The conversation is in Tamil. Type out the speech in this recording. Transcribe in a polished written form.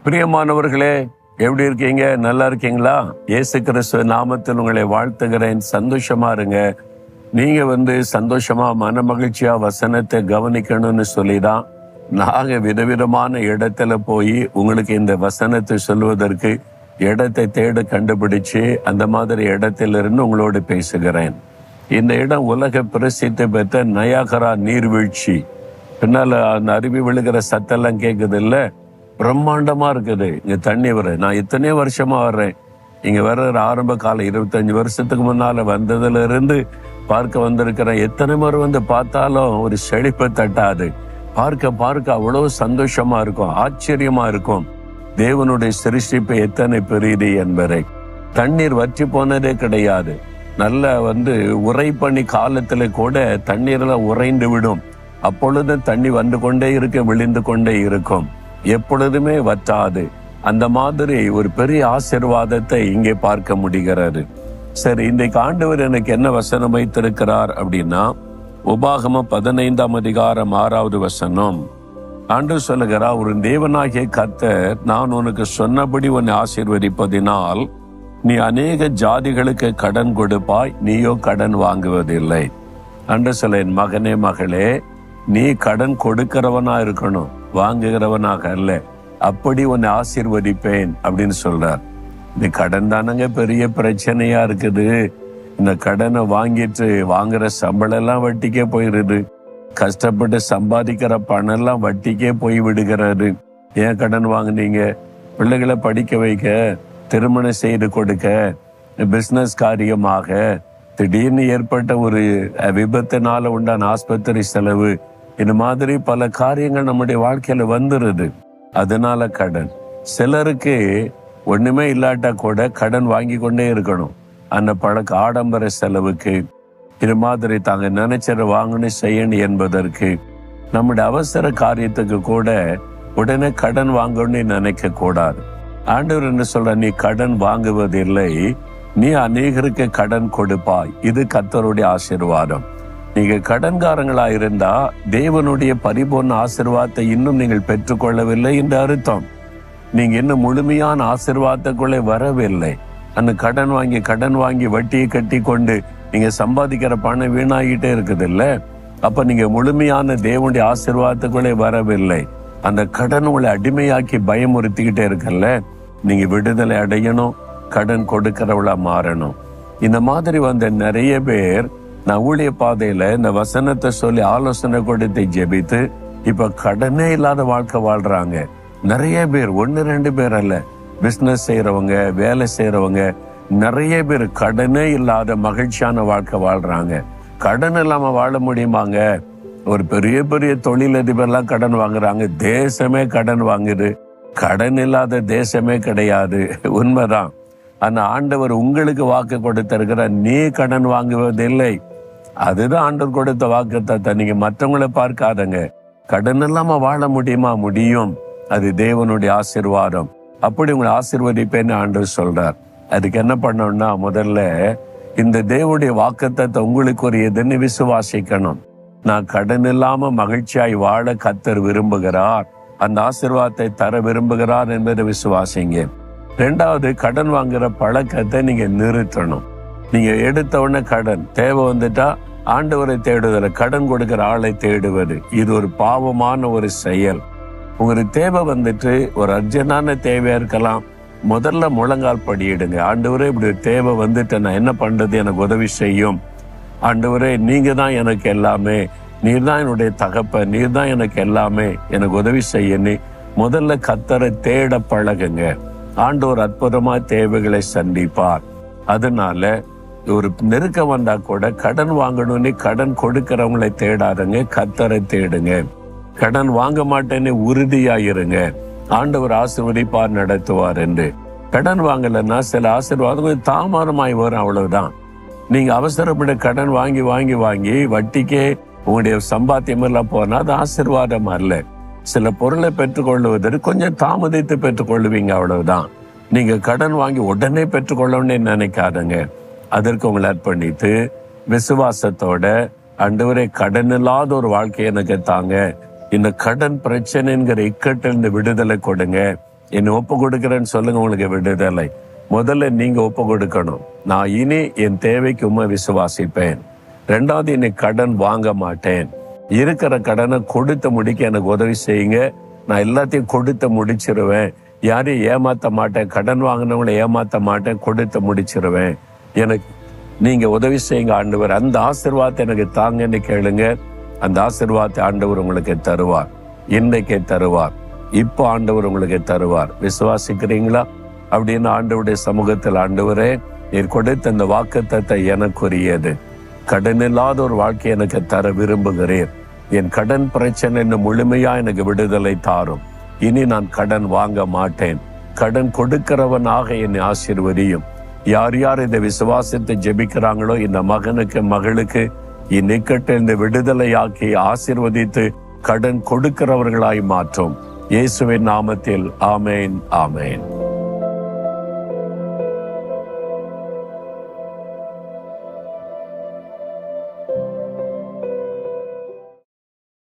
பிரியமானவர்களே, எப்படி இருக்கீங்க? நல்லா இருக்கீங்களா? இயேசு கிறிஸ்துவ நாமத்தில் உங்களை வாழ்த்துகிறேன். சந்தோஷமா இருங்க. நீங்க சந்தோஷமா மன மகிழ்ச்சியா வசனத்தை கவனிக்கணும்னு சொல்லிதான் நாங்க விதவிதமான இடத்துல போய் உங்களுக்கு இந்த வசனத்தை சொல்வதற்கு இடத்தை தேட கண்டுபிடிச்சு அந்த மாதிரி இடத்திலிருந்து உங்களோடு பேசுகிறேன். இந்த இடம் உலக பிரசித்தி பெற்ற நயாகரா நீர்வீழ்ச்சி. பின்னால அந்த அருவி விழுகிற சத்தெல்லாம் கேட்குது இல்ல, பிரம்மாண்டமா இருக்குது. இங்க தண்ணி வரும். நான் இத்தனை வருஷமா வர்றேன். இங்க வர்ற ஆரம்ப காலம் 25 வருஷத்துக்கு முன்னால வந்ததுல இருந்து பார்க்க வந்திருக்கிறேன். எத்தனை முறை பார்த்தாலும் ஒரு செழிப்பை தட்டாது. பார்க்க பார்க்க அவ்வளவு சந்தோஷமா இருக்கும், ஆச்சரியமா இருக்கும். தேவனுடைய சிருஷ்டிப்பு எத்தனை பெரியது என்பதை. தண்ணீர் வற்றி போனதே கிடையாது. நல்ல உறை பண்ணி காலத்துல கூட தண்ணீரெல்லாம் உறைந்து விடும். அப்பொழுது தண்ணி வந்து கொண்டே இருக்க, விழிந்து கொண்டே இருக்கும், எப்பொழுதுமே வற்றாது. அந்த மாதிரி ஒரு பெரிய ஆசீர்வாதத்தை இங்கே பார்க்க முடிகிறது. சரி, இன்றைக்கு ஆண்டவர் எனக்கு என்ன வசனம் வைத்திருக்கிறார் அப்படின்னா, உபாகமம் 15ஆம் அதிகாரம் 6வது வசனம். ஆண்டவர் சொல்லுகிறார், ஒரு தேவனாகிய கர்த்தர் நான் உனக்கு சொன்னபடி உன்னை ஆசீர்வதிப்பதினால் நீ அநேக ஜாதிகளுக்கு கடன் கொடுப்பாய், நீயோ கடன் வாங்குவதில்லை. ஆண்டவர் சொல்ல, என் மகனே மகளே, நீ கடன் கொடுக்கிறவனா இருக்கணும், வாங்குகிறவனாக அல்ல. அப்படி உன்னை ஆசீர்வதிப்பேன் அப்படின்னு சொல்றார். இந்த கடன் தானங்க பெரிய பிரச்சனையா இருக்குது. இந்த கடனை வாங்கிட்டு வாங்குற சம்பளம் எல்லாம் வட்டிக்கே போயிடுது. கஷ்டப்பட்டு சம்பாதிக்கிற பணம் எல்லாம் வட்டிக்கே போய் விடுகிறது. ஏன் கடன் வாங்குனீங்க? பிள்ளைகளை படிக்க வைக்க, திருமணம் செய்து கொடுக்க, பிசினஸ் காரியமாக, திடீர்னு ஏற்பட்ட ஒரு விபத்தினால உண்டான ஆஸ்பத்திரி செலவு, இந்த மாதிரி பல காரியங்கள் நம்முடைய வாழ்க்கையில வந்துருது. அதனால கடன். சிலருக்கு ஒண்ணுமே இல்லாட்டா கூட கடன் வாங்கி கொண்டே இருக்கணும். அந்த பழக்க ஆடம்பர செலவுக்கு, இது மாதிரி தாங்க நினைச்சத வாங்கணும் செய்யணும் என்பதற்கு, நம்முடைய அவசர காரியத்துக்கு கூட உடனே கடன் வாங்கணும்னு நினைக்க கூடாது. ஆண்டவர் என்ன சொல்ற, நீ கடன் வாங்குவதில்லை, நீ அநேகருக்கு கடன் கொடுப்பாய். இது கர்த்தருடைய ஆசீர்வாதம். நீங்க கடன்காரங்களா இருந்தா தேவனுடைய பரிபூர்ண ஆசீர்வாதத்தை இன்னும் நீங்கள் பெற்றுக்கொள்ளவில்லை என்று அர்த்தம். நீங்க இன்னும் முழுமையான ஆசீர்வாதத்துக்குள்ளே வரவில்லை. அந்த கடன் வாங்கி வட்டியை கட்டி கொண்டு நீங்க சம்பாதிக்கிற பணம் வீணாகிட்டே இருக்குது இல்ல. அப்ப நீங்க முழுமையான தேவனுடைய ஆசீர்வாதத்துக்குள்ளே வரவில்லை. அந்த கடன் உங்களை அடிமையாக்கி பயமுறுத்திக்கிட்டே இருக்கல. நீங்க விடுதலை அடையணும், கடன் கொடுக்கிறவளா மாறணும். இந்த மாதிரி நிறைய பேர் நான் ஊழிய பாதையில இந்த வசனத்தை சொல்லி ஆலோசனை கொடுத்து ஜெபித்து இப்ப கடனே இல்லாத வாழ்க்கை வாழ்றாங்க. நிறைய பேர், 1-2 பேர் அல்ல, பிசினஸ் செய்யறவங்க, வேலை செய்யறவங்க, நிறைய பேர் கடனே இல்லாத மகிழ்ச்சியான வாழ்க்கை வாழ்றாங்க. கடன் இல்லாம வாழ முடியுமாங்க? ஒரு பெரிய பெரிய தொழிலதிபர்லாம் கடன் வாங்குறாங்க. தேசமே கடன் வாங்குது. கடன் இல்லாத தேசமே கிடையாது. உண்மைதான். ஆனா ஆண்டவர் உங்களுக்கு வாக்கு கொடுத்திருக்கிற, நீ கடன் வாங்குவதில்லை. அதுதான் ஆண்டவர் கொடுத்த வாக்குத்தத்தை. நீங்க மற்றவங்களை பார்க்காதங்க. கடன் இல்லாம வாழ முடியுமா? முடியும். அது தேவனுடைய ஆசீர்வாதம். அப்படி உங்களை ஆசீர்வதிப்பேன்னு ஆண்டவர் சொல்றார். அதுக்கு என்ன பண்ணணும்னா, முதல்ல இந்த தேவனுடைய வாக்குத்தத்தை உங்களுக்குரியதுன்னு விசுவாசிக்கணும். நான் கடன் இல்லாம மகிழ்ச்சியாய் வாழ கர்த்தர் விரும்புகிறார், அந்த ஆசீர்வாதத்தை தர விரும்புகிறார் என்பதை விசுவாசிங்க. 2வது, கடன் வாங்குற பழக்கத்தை நீங்க நிறுத்தணும். நீங்க எடுத்த உடனே கடன் தேவை வந்துட்டா ஆண்டவரை தேடுதல, கடன் கொடுக்கிற ஆளை தேடுவது, இது ஒரு பாவமான ஒரு செயல். உங்களுக்கு தேவை ஒரு அர்ஜென்டான தேவையா இருக்கலாம். முதல்ல முழங்கால் படியிடுங்க. ஆண்டவரே, இப்படி ஒரு தேவை நான் என்ன பண்றது? எனக்கு உதவி செய்யும். ஆண்டவரே, நீங்க தான் எனக்கு எல்லாமே, நீர் தான் என்னுடைய தகப்பன், நீர் தான் எனக்கு எல்லாமே, எனக்கு உதவி செய்யன்னு முதல்ல கர்த்தரை தேட பழகுங்க. ஆண்டவர் அற்புதமா தேவைகளை சந்திப்பார். அதனால ஒரு நெருக்கம் வந்தா கூட கடன் வாங்கணும்னு கடன் கொடுக்கிறவங்களை தேடாதுங்க, கர்த்தரை தேடுங்க. கடன் வாங்க மாட்டேன்னு உறுதியாயிருங்க. ஆண்டவர் ஆசீர்வதிப்பார், நடத்துவார் என்று. கடன் வாங்கலைன்னா சில ஆசீர்வாதம் தாமதமாய் வரும், அவ்வளவுதான். நீங்க அவசரப்பட கடன் வாங்கி வாங்கி வாங்கி வட்டிக்கே உங்களுடைய சம்பாத்தியம் எல்லாம் போனா அது ஆசீர்வாதம் அல்ல. சில பொருளை பெற்றுக்கொள்வதற்கு கொஞ்சம் தாமதித்து பெற்றுக்கொள்வீங்க, அவ்வளவுதான். நீங்க கடன் வாங்கி உடனே பெற்றுக்கொள்ளணும்னு நினைக்காதங்க. அதற்கு உங்களை அர்ப்பணித்து விசுவாசத்தோட, ஆண்டவரே கடன் இல்லாத ஒரு வாழ்க்கையை எனக்கு தாங்க, இந்த கடன் பிரச்சனைங்கிற இக்கட்டிலிருந்து விடுதலை கொடுங்க, என்னை ஒப்பு கொடுக்கிறேன்னு சொல்லுங்க. உங்களுக்கு விடுதலை. முதல்ல நீங்க ஒப்பு கொடுக்கணும். நான் இனி என் தேவைக்கு உண்மை விசுவாசிப்பேன். ரெண்டாவது, இன்னைக்கு கடன் வாங்க மாட்டேன். இருக்கிற கடனை கொடுத்து முடிக்க எனக்கு உதவி செய்யுங்க. நான் எல்லாத்தையும் கொடுத்து முடிச்சிருவேன். யாரையும் ஏமாத்த மாட்டேன். கடன் வாங்கினவங்களை ஏமாத்த மாட்டேன். கொடுத்து முடிச்சிருவேன். எனக்கு நீங்க உதவி செய்யுங்க ஆண்டவர். அந்த ஆசீர்வாதத்தை எனக்கு தாங்கன்னு கேளுங்க. அந்த ஆசீர்வாதத்தை ஆண்டவர் உங்களுக்கு தருவார். இன்னைக்கே தருவார். இப்போ ஆண்டவர் உங்களுக்கு தருவார். விசுவாசிக்கிறீங்களா? அப்படின்னு ஆண்டவருடைய சமூகத்தில், ஆண்டவரே நீர் கொடுத்த இந்த வாக்குத்தத்தம் எனக்குரியது. கடன் இல்லாத ஒரு வாழ்க்கை எனக்கு தர விரும்புகிறேன். என் கடன் பிரச்சனை முழுமையா எனக்கு விடுதலை தாரும். இனி நான் கடன் வாங்க மாட்டேன். கடன் கொடுக்கிறவனாக என்னை ஆசீர்வதியும். யார் யார் இந்த விசுவாசத்தை ஜெபிக்கிறாங்களோ, இந்த மகனுக்கு மகளுக்கு இந்நிக்கட்டிலிருந்து விடுதலையாக்கி ஆசீர்வதித்து கடன் கொடுக்கிறவர்களாய் மாற்றும். இயேசுவின் நாமத்தில் ஆமேன், ஆமேன்.